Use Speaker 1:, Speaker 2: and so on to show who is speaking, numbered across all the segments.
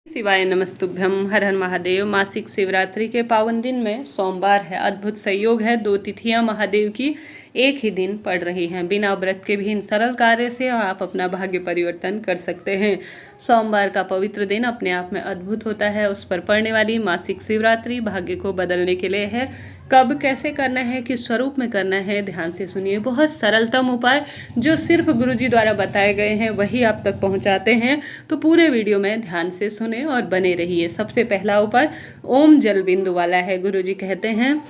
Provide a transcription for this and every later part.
Speaker 1: शिवाय नमस्तुभ्यम। हर हर महादेव। मासिक शिवरात्रि के पावन दिन में सोमवार है। अद्भुत संयोग है, दो तिथियां महादेव की एक ही दिन पड़ रही हैं। बिना व्रत के भी इन सरल कार्य से आप अपना भाग्य परिवर्तन कर सकते हैं। सोमवार का पवित्र दिन अपने आप में अद्भुत होता है। उस पर पड़ने वाली मासिक शिवरात्रि भाग्य को बदलने के लिए है। कब कैसे करना है, किस स्वरूप में करना है, ध्यान से सुनिए। बहुत सरलतम उपाय जो सिर्फ गुरुजी द्वारा बताए गए हैं वही आप तक पहुंचाते हैं, तो पूरे वीडियो में ध्यान से सुने और बने रहिए। सबसे पहला उपाय ओम जल बिंदु वाला है। गुरुजी कहते हैं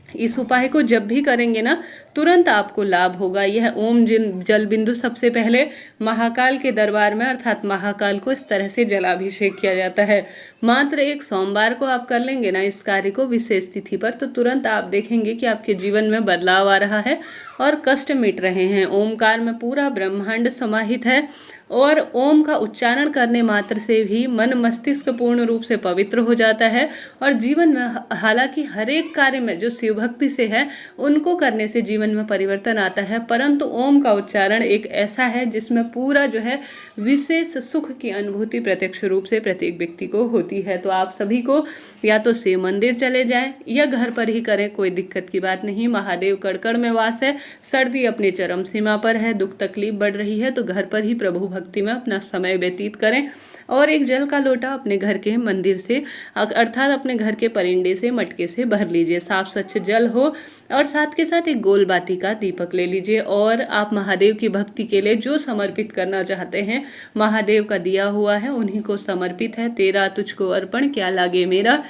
Speaker 1: इस उपाय को जब भी करेंगे ना, तुरंत आपको लाभ होगा। यह ओम जल बिंदु सबसे पहले महाकाल के दरबार में अर्थात महाकाल को इस तरह से जलाभिषेक किया जाता है। मात्र एक सोमवार को आप कर लेंगे ना इस कार्य को विशेष तिथि पर, तो तुरंत आप देखेंगे कि आपके जीवन में बदलाव आ रहा है और कष्ट मिट रहे हैं। ओमकार में पूरा ब्रह्मांड समाहित है और ओम का उच्चारण करने मात्र से भी मन मस्तिष्क पूर्ण रूप से पवित्र हो जाता है और जीवन में हालांकि हर एक कार्य में जो शिव भक्ति से है उनको करने से जीवन में परिवर्तन आता है, परंतु ओम का उच्चारण एक ऐसा है जिसमें पूरा जो है विशेष सुख की अनुभूति प्रत्यक्ष रूप से प्रत्येक व्यक्ति को होती है। तो आप सभी को या तो शिव मंदिर चले जाएं या घर पर ही करें, कोई दिक्कत की बात नहीं। महादेव कड़कड़ में वास है, सर्दी अपनी चरम सीमा पर है, दुख तकलीफ बढ़ रही है, तो घर पर ही प्रभु भक्ति में अपना समय व्यतीत करें और एक जल का लोटा अपने घर के मंदिर से अर्थात अपने घर के परिंदे से मटके से भर लीजिए। साफ स्वच्छ जल हो और साथ के साथ एक गोल बाती का दीपक ले लीजिए और आप महादेव की भक्ति के लिए जो समर्पित करना चाहते हैं, महादेव का दिया हुआ है उन्हीं को समर्पित है। तेरा तुझको अर्पण क्या लागे मेरा,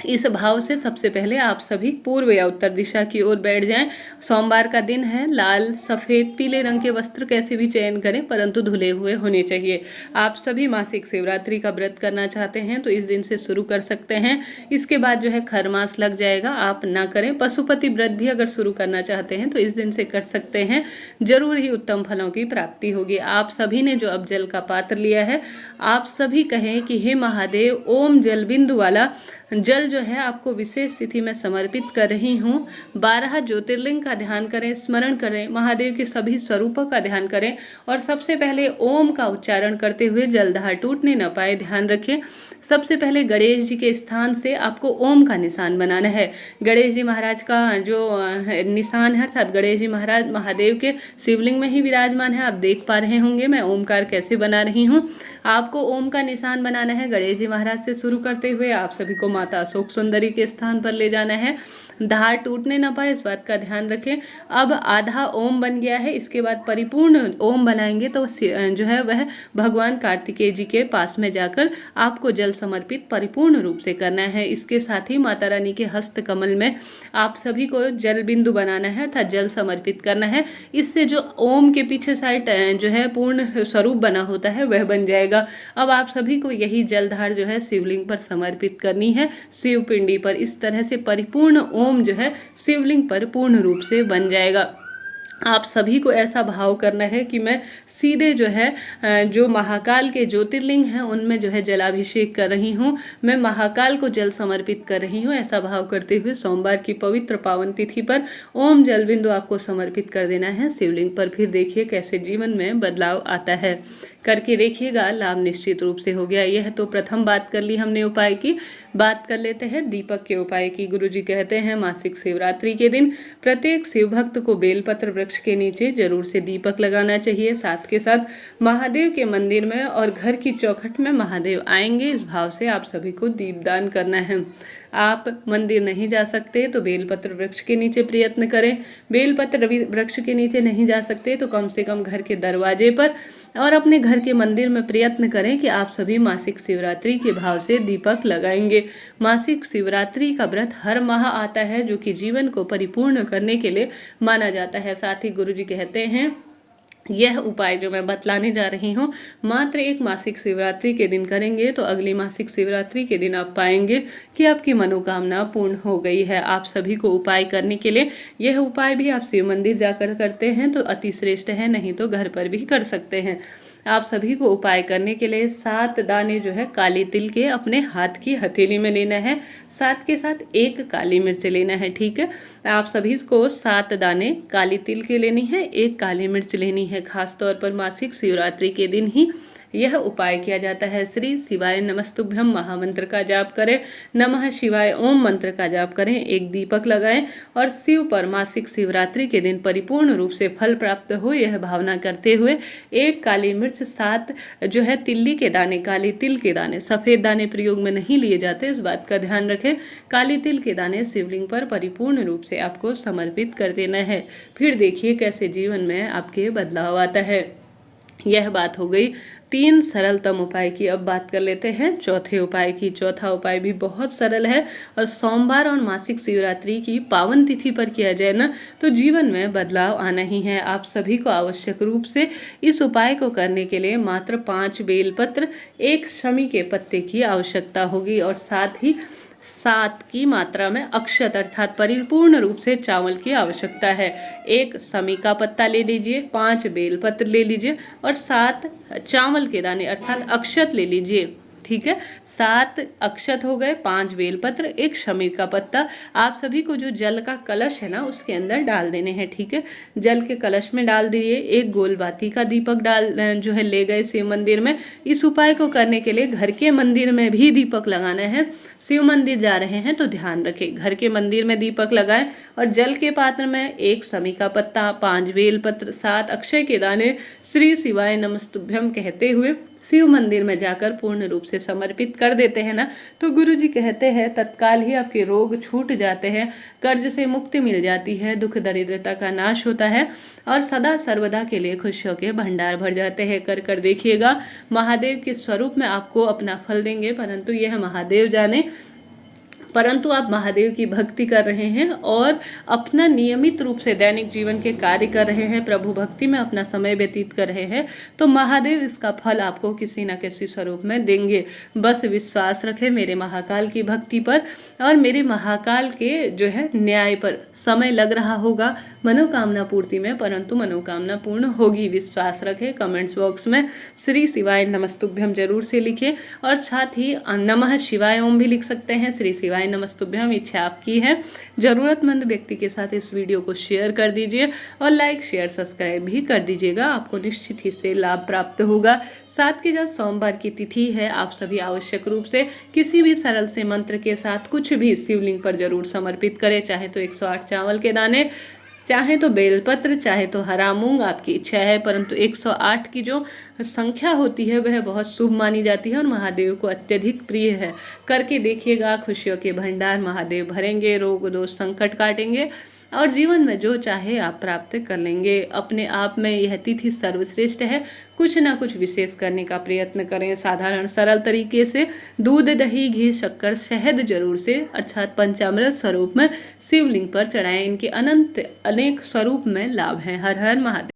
Speaker 1: इस भाव से सबसे पहले आप सभी पूर्व या उत्तर दिशा की ओर बैठ जाएं। सोमवार का दिन है, लाल सफ़ेद पीले रंग के वस्त्र कैसे भी चयन करें परंतु धुले हुए होने चाहिए। आप सभी मासिक शिवरात्रि का व्रत करना चाहते हैं तो इस दिन से शुरू कर सकते हैं। इसके बाद जो है खरमास लग जाएगा, आप ना करें। पशुपति व्रत भी अगर शुरू करना चाहते हैं तो इस दिन से कर सकते हैं, जरूर ही उत्तम फलों की प्राप्ति होगी। आप सभी ने जो अब जल का पात्र लिया है, आप सभी कहें कि हे महादेव, ओम जल बिंदु वाला जल जो है आपको विशेष तिथि में समर्पित कर रही हूँ। 12 ज्योतिर्लिंग का ध्यान करें, स्मरण करें, महादेव के सभी स्वरूपों का ध्यान करें और सबसे पहले ओम का उच्चारण करते हुए जलधार टूटने न पाए ध्यान रखें। सबसे पहले गणेश जी के स्थान से आपको ओम का निशान बनाना है। गणेश जी महाराज का जो निशान है अर्थात गणेश जी महाराज महादेव के शिवलिंग में ही विराजमान है। आप देख पा रहे होंगे मैं ओमकार कैसे बना रही हूँ। आपको ओम का निशान बनाना है। गणेश जी महाराज से शुरू करते हुए आप सभी को माता अशोक सुंदरी के स्थान पर ले जाना है। धार टूटने न पाए इस बात का ध्यान रखें। अब आधा ओम बन गया है, इसके बाद परिपूर्ण ओम बनाएंगे तो जो है वह भगवान कार्तिकेय जी के पास में जाकर आपको जल समर्पित परिपूर्ण रूप से करना है। इसके साथ ही माता रानी के हस्त कमल में आप सभी को जल बिंदु बनाना है अर्थात जल समर्पित करना है। इससे जो ओम के पीछे साइड जो है पूर्ण स्वरूप बना होता है वह बन जाएगा। अब आप सभी को यही जलधार जो है शिवलिंग पर समर्पित करनी है, शिव पिंडी पर। इस तरह से परिपूर्ण ओम जो है शिवलिंग पर पूर्ण रूप से बन जाएगा। आप सभी को ऐसा भाव करना है कि मैं सीधे जो है जो महाकाल के ज्योतिर्लिंग हैं उनमें जो है जलाभिषेक कर रही हूँ, मैं महाकाल को जल समर्पित कर रही हूँ। ऐसा भाव करते हुए सोमवार की पवित्र पावन तिथि पर ओम जल बिंदु आपको समर्पित कर देना है शिवलिंग पर। फिर देखिए कैसे जीवन में बदलाव आता है, करके देखिएगा, लाभ निश्चित रूप से हो गया। यह तो प्रथम बात कर ली हमने उपाय की। बात कर लेते हैं दीपक के उपाय की। गुरुजी कहते हैं मासिक शिवरात्रि के दिन प्रत्येक शिव भक्त को बेलपत्र वृक्ष के नीचे जरूर से दीपक लगाना चाहिए। साथ के साथ महादेव के मंदिर में और घर की चौखट में महादेव आएंगे इस भाव से आप सभी को दीपदान करना है। आप मंदिर नहीं जा सकते तो बेलपत्र वृक्ष के नीचे प्रयत्न करें। बेलपत्र वृक्ष के नीचे नहीं जा सकते तो कम से कम घर के दरवाजे पर और अपने घर के मंदिर में प्रयत्न करें कि आप सभी मासिक शिवरात्रि के भाव से दीपक लगाएंगे। मासिक शिवरात्रि का व्रत हर माह आता है जो कि जीवन को परिपूर्ण करने के लिए माना जाता है। साथ ही गुरुजी कहते हैं यह उपाय जो मैं बतलाने जा रही हूँ मात्र एक मासिक शिवरात्रि के दिन करेंगे तो अगली मासिक शिवरात्रि के दिन आप पाएंगे कि आपकी मनोकामना पूर्ण हो गई है। आप सभी को उपाय करने के लिए यह उपाय भी आप शिव मंदिर जाकर करते हैं तो अति श्रेष्ठ है, नहीं तो घर पर भी कर सकते हैं। आप सभी को उपाय करने के लिए 7 दाने जो है काली तिल के अपने हाथ की हथेली में लेना है। साथ के साथ 1 काली मिर्च लेना है। ठीक है, आप सभी को 7 दाने काली तिल के लेनी है, 1 काली मिर्च लेनी है। खास तौर पर मासिक शिवरात्रि के दिन ही यह उपाय किया जाता है। श्री शिवाय नमस्तुभ्यम महामंत्र का जाप करें, नमः शिवाय ओम मंत्र का जाप करें, एक दीपक लगाएं और शिव पर मासिक शिवरात्रि के दिन परिपूर्ण रूप से फल प्राप्त हो यह भावना करते हुए एक काली मिर्च, 7 जो है तिल्ली के दाने, काली तिल के दाने, सफेद दाने प्रयोग में नहीं लिए जाते, इस बात का ध्यान रखें। काली तिल के दाने शिवलिंग पर परिपूर्ण रूप से आपको समर्पित कर देना है। फिर देखिए कैसे जीवन में आपके बदलाव आता है। यह बात हो गई 3 सरलतम उपाय की। अब बात कर लेते हैं चौथे उपाय की। चौथा उपाय भी बहुत सरल है और सोमवार और मासिक शिवरात्रि की पावन तिथि पर किया जाए ना तो जीवन में बदलाव आना ही है। आप सभी को आवश्यक रूप से इस उपाय को करने के लिए मात्र 5 बेलपत्र, 1 शमी के पत्ते की आवश्यकता होगी और साथ ही 7 की मात्रा में अक्षत अर्थात परिपूर्ण रूप से चावल की आवश्यकता है। 1 शमी का पत्ता ले लीजिए, 5 बेलपत्र ले लीजिए और 7 चावल के दाने अर्थात अक्षत ले लीजिए। ठीक है, 7 अक्षत हो गए, 5 बेलपत्र, 1 शमी का पत्ता। आप सभी को जो जल का कलश है ना उसके अंदर डाल देने हैं। ठीक है, जल के कलश में डाल दिए। 1 गोल बाती का दीपक जो है ले गए शिव मंदिर में। इस उपाय को करने के लिए घर के मंदिर में भी दीपक लगाना है। शिव मंदिर जा रहे हैं तो ध्यान रखें, घर के मंदिर में दीपक लगाएं और जल के पात्र में 1 शमी का पत्ता, 5 बेलपत्र, 7 अक्षय के दाने, श्री शिवाय नमस्तुभ्यम कहते हुए शिव मंदिर में जाकर पूर्ण रूप से समर्पित कर देते हैं ना तो गुरु जी कहते हैं तत्काल ही आपके रोग छूट जाते हैं, कर्ज से मुक्ति मिल जाती है, दुख दरिद्रता का नाश होता है और सदा सर्वदा के लिए खुशियों के भंडार भर जाते हैं। कर देखिएगा, महादेव के स्वरूप में आपको अपना फल देंगे, परंतु यह महादेव जाने। परंतु आप महादेव की भक्ति कर रहे हैं और अपना नियमित रूप से दैनिक जीवन के कार्य कर रहे हैं, प्रभु भक्ति में अपना समय व्यतीत कर रहे हैं तो महादेव इसका फल आपको किसी न किसी स्वरूप में देंगे। बस विश्वास रखें मेरे महाकाल की भक्ति पर और मेरे महाकाल के जो है न्याय पर। समय लग रहा होगा मनोकामना पूर्ति में, परंतु मनोकामना पूर्ण होगी, विश्वास रखें। कमेंट्स बॉक्स में श्री शिवाय नमस्तुभ्यम जरूर से लिखिए और साथ ही नमः शिवाय ओम भी लिख सकते हैं। श्री शिवाय नमस्तुभ्यम इच्छा आपकी है। जरूरतमंद व्यक्ति के साथ इस वीडियो को शेयर कर दीजिए और लाइक शेयर सब्सक्राइब भी कर दीजिएगा, आपको निश्चित ही से लाभ प्राप्त होगा। साथ के साथ सोमवार की तिथि है, आप सभी आवश्यक रूप से किसी भी सरल से मंत्र के साथ कुछ भी शिवलिंग पर जरूर समर्पित करें, चाहे तो 108 चावल के दाने, चाहे तो बेलपत्र, चाहे तो हरा मूंग, आपकी इच्छा है। परंतु 108 की जो संख्या होती है वह बहुत शुभ मानी जाती है और महादेव को अत्यधिक प्रिय है। करके देखिएगा, खुशियों के भंडार महादेव भरेंगे, रोग दोष संकट काटेंगे और जीवन में जो चाहे आप प्राप्त कर लेंगे। अपने आप में यह तिथि सर्वश्रेष्ठ है, कुछ ना कुछ विशेष करने का प्रयत्न करें। साधारण सरल तरीके से दूध, दही, घी, शक्कर, शहद जरूर से अर्थात पंचामृत स्वरूप में शिवलिंग पर चढ़ाएं। इनके अनंत अनेक स्वरूप में लाभ हैं। हर हर महादेव।